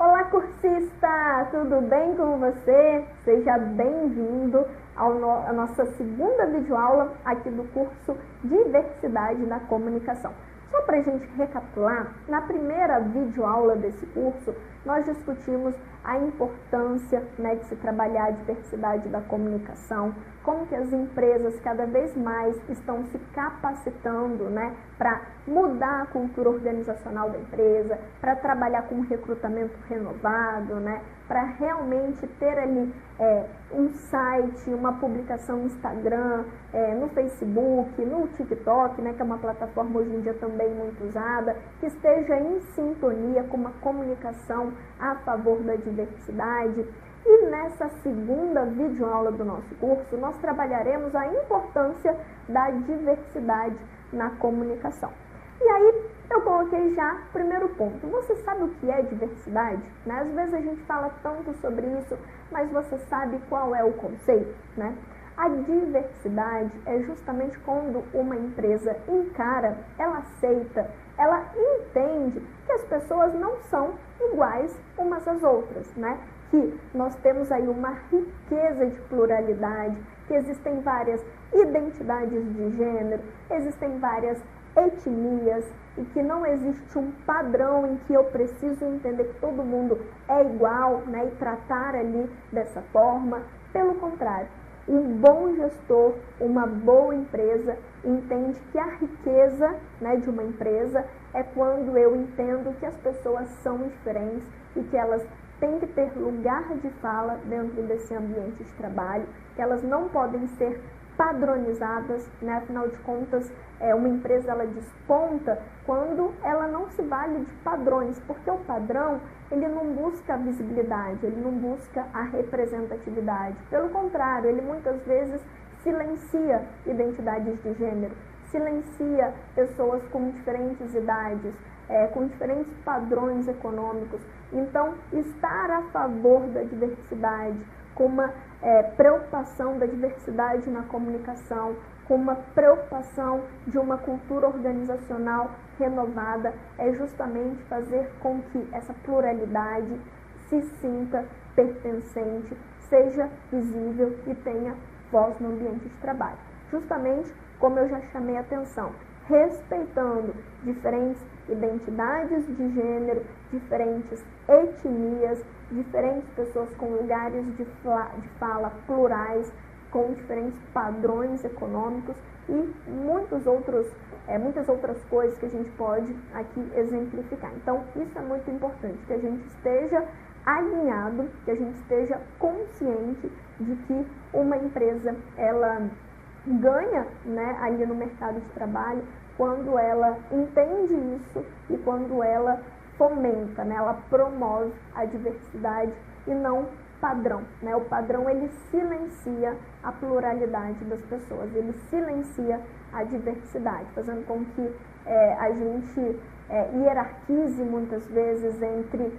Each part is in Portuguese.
Olá, cursista! Tudo bem com você? Seja bem-vindo à nossa segunda videoaula aqui do curso Diversidade na Comunicação. Só para a gente recapitular, na primeira videoaula desse curso, nós discutimos a importância de se trabalhar a diversidade da comunicação, como que as empresas cada vez mais estão se capacitando para mudar a cultura organizacional da empresa, para trabalhar com um recrutamento renovado, para realmente ter ali um site, uma publicação no Instagram, no Facebook, no TikTok, que é uma plataforma hoje em dia também muito usada, que esteja em sintonia com uma comunicação a favor da diversidade. E nessa segunda videoaula do nosso curso, nós trabalharemos a importância da diversidade na comunicação. E aí, eu coloquei já o primeiro ponto. Você sabe o que é diversidade? Às vezes a gente fala tanto sobre isso, mas você sabe qual é o conceito? A diversidade é justamente quando uma empresa encara, ela aceita, ela entende que as pessoas não são iguais umas às outras, que nós temos aí uma riqueza de pluralidade, que existem várias identidades de gênero, existem várias etnias e que não existe um padrão em que eu preciso entender que todo mundo é igual, e tratar ali dessa forma. Pelo contrário, um bom gestor, uma boa empresa, entende que a riqueza de uma empresa é quando eu entendo que as pessoas são diferentes e que elas têm que ter lugar de fala dentro desse ambiente de trabalho, que elas não podem ser padronizadas, afinal de contas, uma empresa ela desponta quando ela não se vale de padrões, porque o padrão ele não busca a visibilidade, ele não busca a representatividade, pelo contrário, ele muitas vezes silencia identidades de gênero, silencia pessoas com diferentes idades, com diferentes padrões econômicos. Então, estar a favor da diversidade, com uma preocupação da diversidade na comunicação, com uma preocupação de uma cultura organizacional renovada, é justamente fazer com que essa pluralidade se sinta pertencente, seja visível e tenha voz no ambiente de trabalho. Justamente como eu já chamei a atenção, respeitando diferentes identidades de gênero, diferentes etnias, diferentes pessoas com lugares de fala plurais, com diferentes padrões econômicos e muitas outras coisas que a gente pode aqui exemplificar. Então, isso é muito importante, que a gente esteja alinhado, que a gente esteja consciente de que uma empresa, ela ganha ali no mercado de trabalho quando ela entende isso e quando ela fomenta, ela promove a diversidade e não padrão. O padrão ele silencia a pluralidade das pessoas, ele silencia a diversidade, fazendo com que a gente hierarquize muitas vezes entre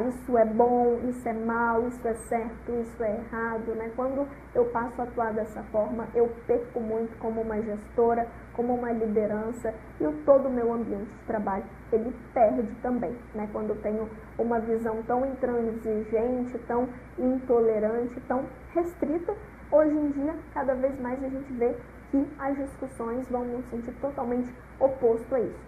isso é bom, isso é mal, isso é certo, isso é errado. Quando eu passo a atuar dessa forma, eu perco muito como uma gestora, como uma liderança, e todo o meu ambiente de trabalho ele perde também, quando eu tenho uma visão tão intransigente, tão intolerante, tão restrita. Hoje em dia, cada vez mais a gente vê que as discussões vão num sentido totalmente oposto a isso,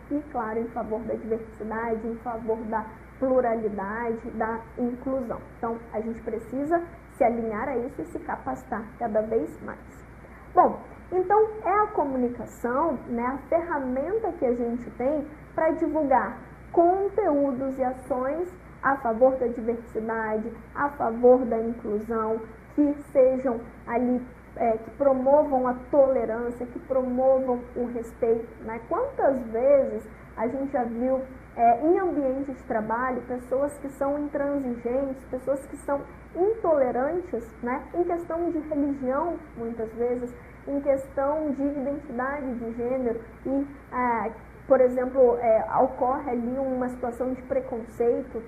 E, claro, em favor da diversidade, em favor da pluralidade, da inclusão. Então, a gente precisa se alinhar a isso e se capacitar cada vez mais. Bom, então é a comunicação, a ferramenta que a gente tem para divulgar conteúdos e ações a favor da diversidade, a favor da inclusão, que sejam ali que promovam a tolerância, que promovam o respeito. Quantas vezes a gente já viu em ambiente de trabalho pessoas que são intransigentes, pessoas que são intolerantes, em questão de religião, muitas vezes, em questão de identidade de gênero e, por exemplo, ocorre ali uma situação de preconceito,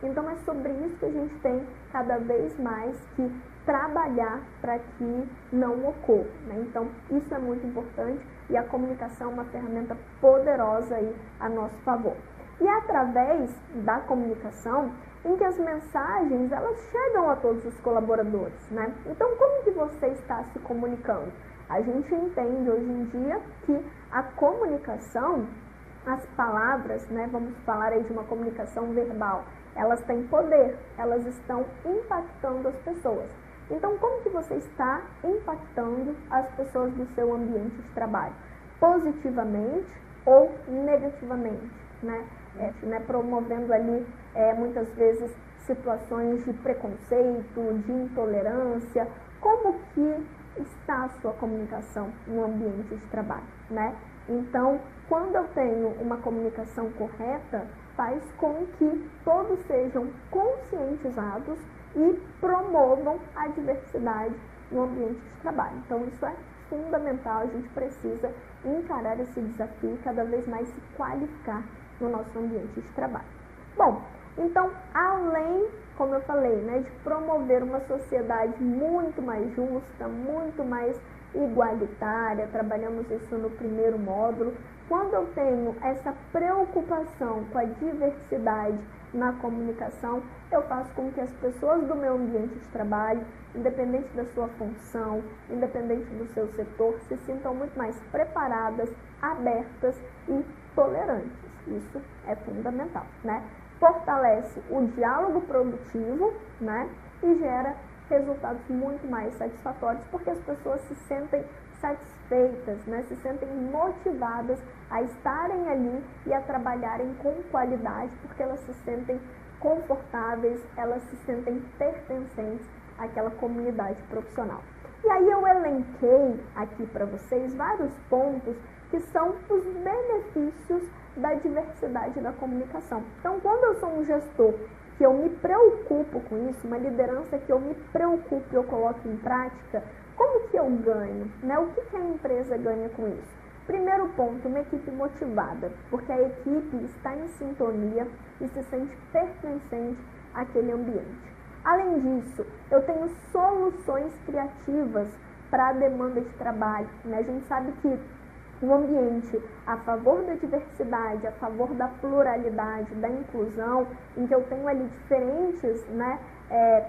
Então é sobre isso que a gente tem cada vez mais que trabalhar para que não ocorra, Então, isso é muito importante e a comunicação é uma ferramenta poderosa aí a nosso favor. E é através da comunicação em que as mensagens elas chegam a todos os colaboradores, né? Então, como que você está se comunicando? A gente entende hoje em dia que a comunicação, as palavras, né, vamos falar aí de uma comunicação verbal, elas têm poder, elas estão impactando as pessoas. Então, como que você está impactando as pessoas do seu ambiente de trabalho? Positivamente ou negativamente, né? Promovendo ali, muitas vezes, situações de preconceito, de intolerância. Como que está a sua comunicação no ambiente de trabalho, né? Então, quando eu tenho uma comunicação correta, faz com que todos sejam conscientizados e promovam a diversidade no ambiente de trabalho. Então, isso é fundamental, a gente precisa encarar esse desafio e cada vez mais se qualificar no nosso ambiente de trabalho. Bom, então, além, como eu falei, né, de promover uma sociedade muito mais justa, muito mais igualitária, trabalhamos isso no primeiro módulo. Quando eu tenho essa preocupação com a diversidade na comunicação, eu faço com que as pessoas do meu ambiente de trabalho, independente da sua função, independente do seu setor, se sintam muito mais preparadas, abertas e tolerantes. Isso é fundamental, né? Fortalece o diálogo produtivo, né? E gera resultados muito mais satisfatórios, porque as pessoas se sentem satisfeitas, né? Se sentem motivadas a estarem ali e a trabalharem com qualidade, porque elas se sentem confortáveis, elas se sentem pertencentes àquela comunidade profissional. E aí eu elenquei aqui para vocês vários pontos que são os benefícios da diversidade da comunicação. Então, quando eu sou um gestor que eu me preocupo com isso, uma liderança que eu me preocupo e eu coloco em prática, como que eu ganho? Né? O que a empresa ganha com isso? Primeiro ponto, uma equipe motivada, porque a equipe está em sintonia e se sente pertencente àquele ambiente. Além disso, eu tenho soluções criativas para a demanda de trabalho, né? A gente sabe que um ambiente a favor da diversidade, a favor da pluralidade, da inclusão, em que eu tenho ali diferentes, né,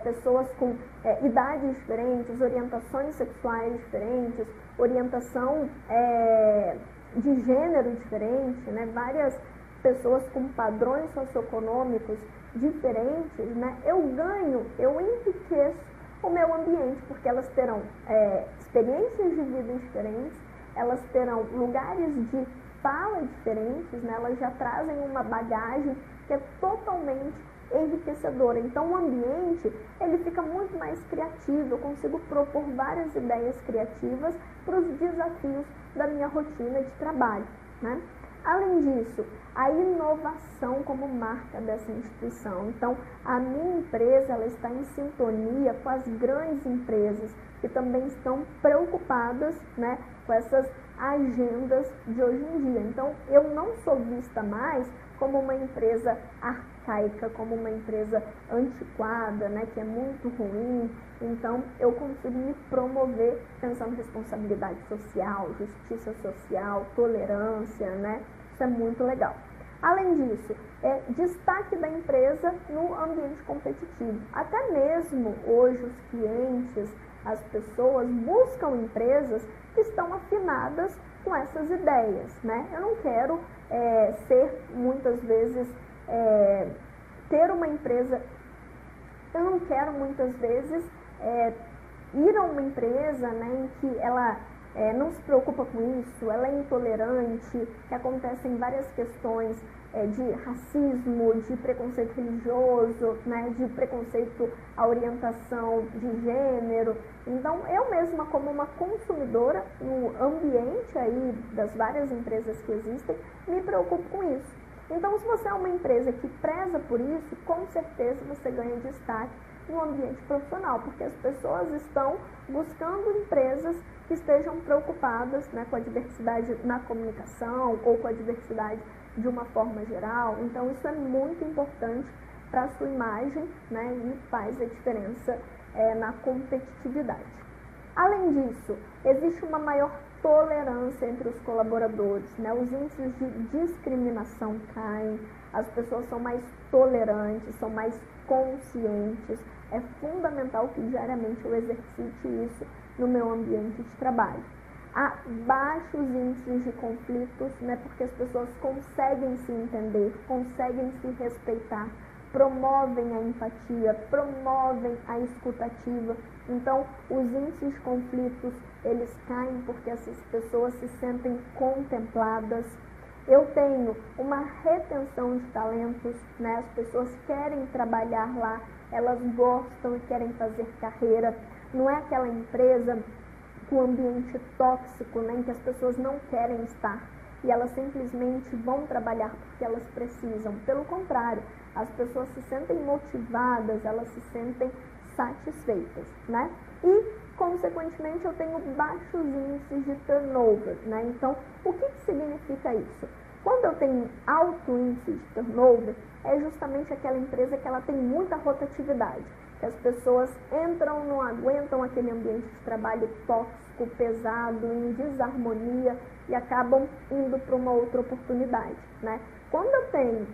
pessoas com idades diferentes, orientações sexuais diferentes, orientação de gênero diferente, né, várias pessoas com padrões socioeconômicos diferentes, né, eu enriqueço o meu ambiente, porque elas terão experiências de vida diferentes, elas terão lugares de fala diferentes, né? Elas já trazem uma bagagem que é totalmente enriquecedora. Então, o ambiente, ele fica muito mais criativo, eu consigo propor várias ideias criativas para os desafios da minha rotina de trabalho, né? Além disso, a inovação como marca dessa instituição. Então, a minha empresa ela está em sintonia com as grandes empresas que também estão preocupadas, né, com essas agendas de hoje em dia. Então, eu não sou vista mais como uma empresa arcaica, como uma empresa antiquada, né, que é muito ruim. Então, eu consigo me promover pensando em responsabilidade social, justiça social, tolerância, né? Isso é muito legal. Além disso, destaque da empresa no ambiente competitivo. Até mesmo hoje os clientes, as pessoas buscam empresas que estão afinadas com essas ideias, né? Eu não quero ser, muitas vezes, ter uma empresa, eu não quero muitas vezes ir a uma empresa, né, em que ela não se preocupa com isso, ela é intolerante, que acontecem várias questões de racismo, de preconceito religioso, né, de preconceito à orientação de gênero. Então, eu mesma, como uma consumidora no ambiente aí das várias empresas que existem, me preocupo com isso. Então, se você é uma empresa que preza por isso, com certeza você ganha destaque no ambiente profissional, porque as pessoas estão buscando empresas que estejam preocupadas, né, com a diversidade na comunicação ou com a diversidade de uma forma geral. Então, isso é muito importante para a sua imagem, né, e faz a diferença na competitividade. Além disso, existe uma maior tolerância entre os colaboradores, né? Os índices de discriminação caem, as pessoas são mais tolerantes, são mais conscientes. É fundamental que diariamente eu exercite isso no meu ambiente de trabalho. Há baixos índices de conflitos, né, porque as pessoas conseguem se entender, conseguem se respeitar, promovem a empatia, promovem a escutativa. Então, os índices de conflitos, eles caem porque essas pessoas se sentem contempladas. Eu tenho uma retenção de talentos, né? As pessoas querem trabalhar lá, elas gostam e querem fazer carreira. Não é aquela empresa com ambiente tóxico, né, em que as pessoas não querem estar e elas simplesmente vão trabalhar porque elas precisam. Pelo contrário, as pessoas se sentem motivadas, elas se sentem satisfeitas, né? E, consequentemente, eu tenho baixos índices de turnover, né? Então, o que significa isso? Quando eu tenho alto índice de turnover, é justamente aquela empresa que ela tem muita rotatividade, que as pessoas entram, não aguentam aquele ambiente de trabalho tóxico, pesado, em desarmonia e acabam indo para uma outra oportunidade, né? Quando eu tenho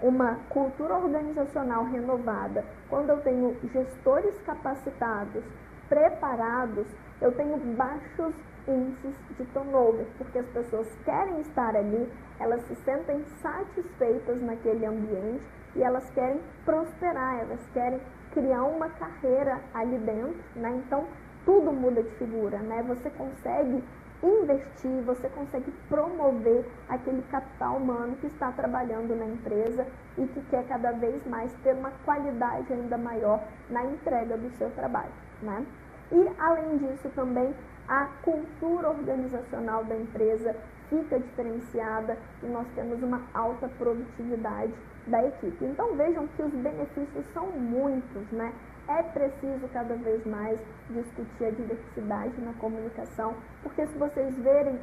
uma cultura organizacional renovada, quando eu tenho gestores capacitados, preparados, eu tenho baixos índices de turnover, porque as pessoas querem estar ali, elas se sentem satisfeitas naquele ambiente e elas querem prosperar, elas querem criar uma carreira ali dentro, né? Então, tudo muda de figura, né? Você consegue investir, você consegue promover aquele capital humano que está trabalhando na empresa e que quer cada vez mais ter uma qualidade ainda maior na entrega do seu trabalho, né? E, além disso, também a cultura organizacional da empresa fica diferenciada e nós temos uma alta produtividade da equipe. Então, vejam que os benefícios são muitos, né? É preciso cada vez mais discutir a diversidade na comunicação, porque se vocês verem,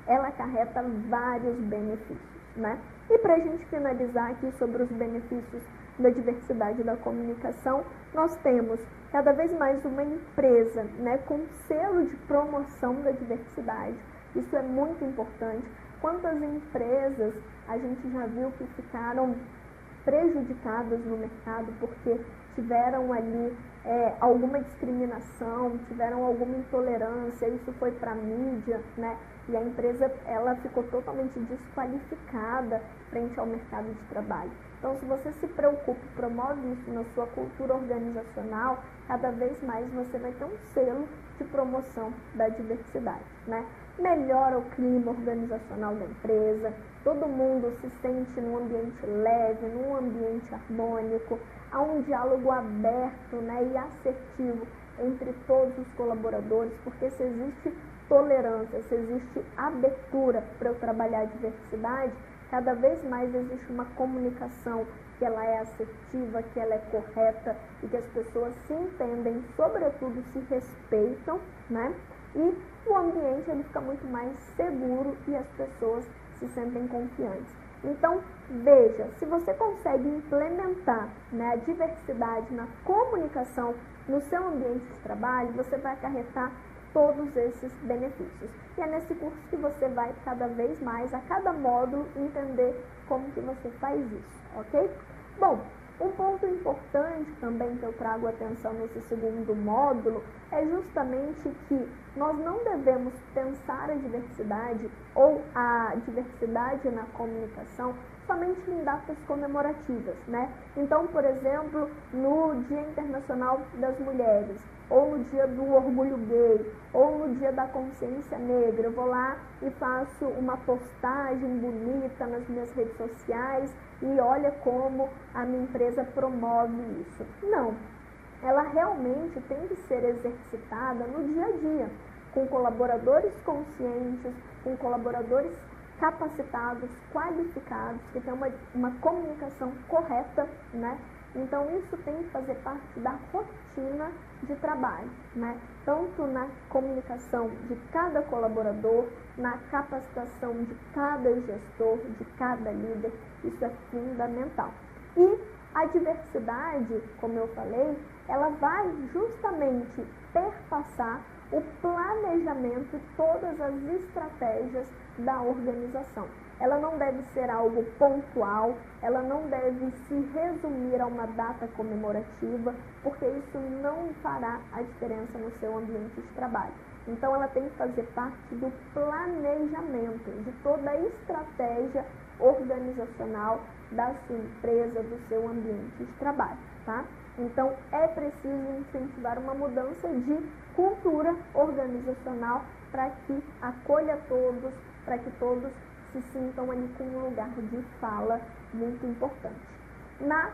ela acarreta vários benefícios, né? E para a gente finalizar aqui sobre os benefícios da diversidade da comunicação, nós temos cada vez mais uma empresa, né, com selo de promoção da diversidade. Isso é muito importante. Quantas empresas a gente já viu que ficaram prejudicadas no mercado porque tiveram ali alguma discriminação, tiveram alguma intolerância, isso foi para a mídia, né? E a empresa ela ficou totalmente desqualificada frente ao mercado de trabalho. Então, se você se preocupa e promove isso na sua cultura organizacional, cada vez mais você vai ter um selo de promoção da diversidade, né? Melhora o clima organizacional da empresa, todo mundo se sente num ambiente leve, num ambiente harmônico, há um diálogo aberto, né, e assertivo entre todos os colaboradores, porque se existe tolerância, se existe abertura para eu trabalhar a diversidade, cada vez mais existe uma comunicação que ela é assertiva, que ela é correta e que as pessoas se entendem, sobretudo se respeitam, né? E o ambiente ele fica muito mais seguro e as pessoas se sentem confiantes. Então, veja, se você consegue implementar, né, a diversidade na comunicação no seu ambiente de trabalho, você vai acarretar todos esses benefícios. E é nesse curso que você vai cada vez mais, a cada módulo, entender como que você faz isso, ok? Bom, um ponto importante também que eu trago atenção nesse segundo módulo é justamente que nós não devemos pensar a diversidade ou a diversidade na comunicação somente em datas comemorativas, né? Então, por exemplo, no Dia Internacional das Mulheres, ou no Dia do Orgulho Gay, ou no Dia da Consciência Negra, eu vou lá e faço uma postagem bonita nas minhas redes sociais e olha como a minha empresa promove isso. Não, ela realmente tem que ser exercitada no dia a dia, com colaboradores conscientes, com colaboradores capacitados, qualificados, que tem uma comunicação correta, né? Então, isso tem que fazer parte da rotina de trabalho, né? Tanto na comunicação de cada colaborador, na capacitação de cada gestor, de cada líder, isso é fundamental. E a diversidade, como eu falei, ela vai justamente perpassar o planejamento e todas as estratégias da organização. Ela não deve ser algo pontual, ela não deve se resumir a uma data comemorativa, porque isso não fará a diferença no seu ambiente de trabalho. Então, ela tem que fazer parte do planejamento, de toda a estratégia organizacional da sua empresa, do seu ambiente de trabalho, tá? Então, é preciso incentivar uma mudança de cultura organizacional para que acolha todos, para que todos se sintam ali com um lugar de fala muito importante. Na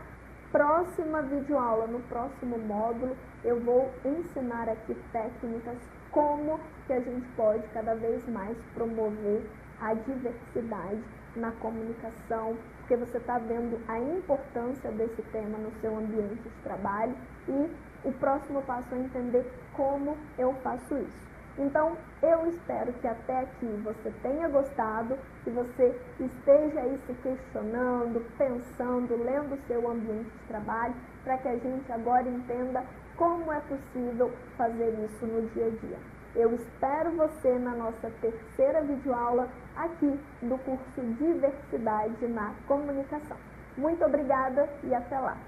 próxima videoaula, no próximo módulo, eu vou ensinar aqui técnicas como que a gente pode cada vez mais promover a diversidade na comunicação, porque você está vendo a importância desse tema no seu ambiente de trabalho e o próximo passo é entender como eu faço isso. Então, eu espero que até aqui você tenha gostado, que você esteja aí se questionando, pensando, lendo o seu ambiente de trabalho, para que a gente agora entenda como é possível fazer isso no dia a dia. Eu espero você na nossa terceira videoaula aqui do curso Diversidade na Comunicação. Muito obrigada e até lá!